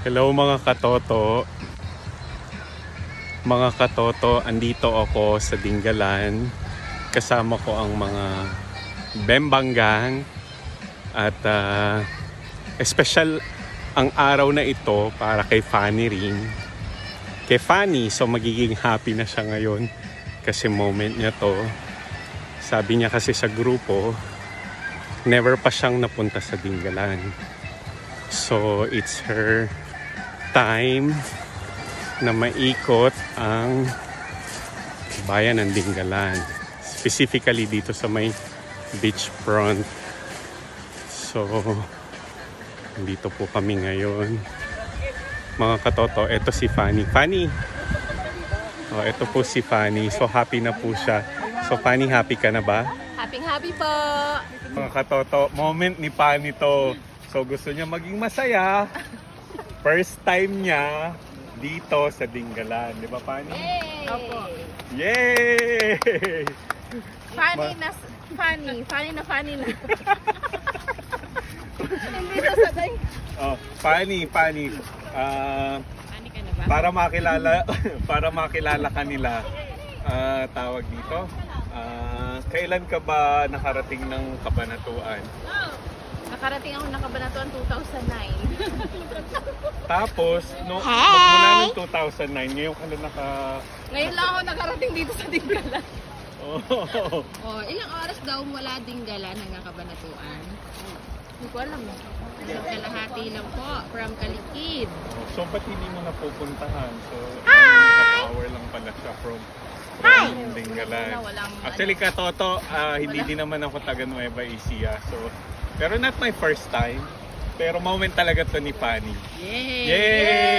Hello mga katoto. Mga katoto, andito ako sa Dingalan. Kasama ko ang mga Bembanggang. At special ang araw na ito para kay Fanny rin. Kay Fanny, so magiging happy na siya ngayon. Kasi moment niya to. Sabi niya kasi sa grupo, never pa siyang napunta sa Dingalan. So it's her time na maikot ang bayan ng Dingalan, specifically dito sa may beachfront. So dito po kami ngayon mga katoto. Ito si Fanny. Fanny, ito po si Fanny. So happy na po siya. So Fanny, happy ka na ba? Happy po. Mga katoto, moment ni Fanny to. So gusto niya maging masaya. First time niya dito sa Dingalan, di ba Fanny? Yay! Opo. Yay! Fanny na Fanny na. Hindi sasaday. Oh, Fanny. Fanny ka na ba? Para makilala kanila. Tawag dito. Kailan ka ba nakarating ng Kabanatuan? Nakarating ako ng Kabanatuan 2009. Tapos, magmula ng 2009, ngayon ka na Ngayon lang ako nakarating dito sa Dingalan. Oh. Ilang oras daw mula Dingalan hanggang Kabanatuan? Hindi ko alam. Kalahati lang po from Kalikid. So, ba't hindi mo napupuntahan? So, hour lang pala siya from Dingalan. Actually, katoto, hindi din naman ako taga Nueva Ecija. So, pero not my first time. Pero moment talaga to ni Fanny. Yay! Yay!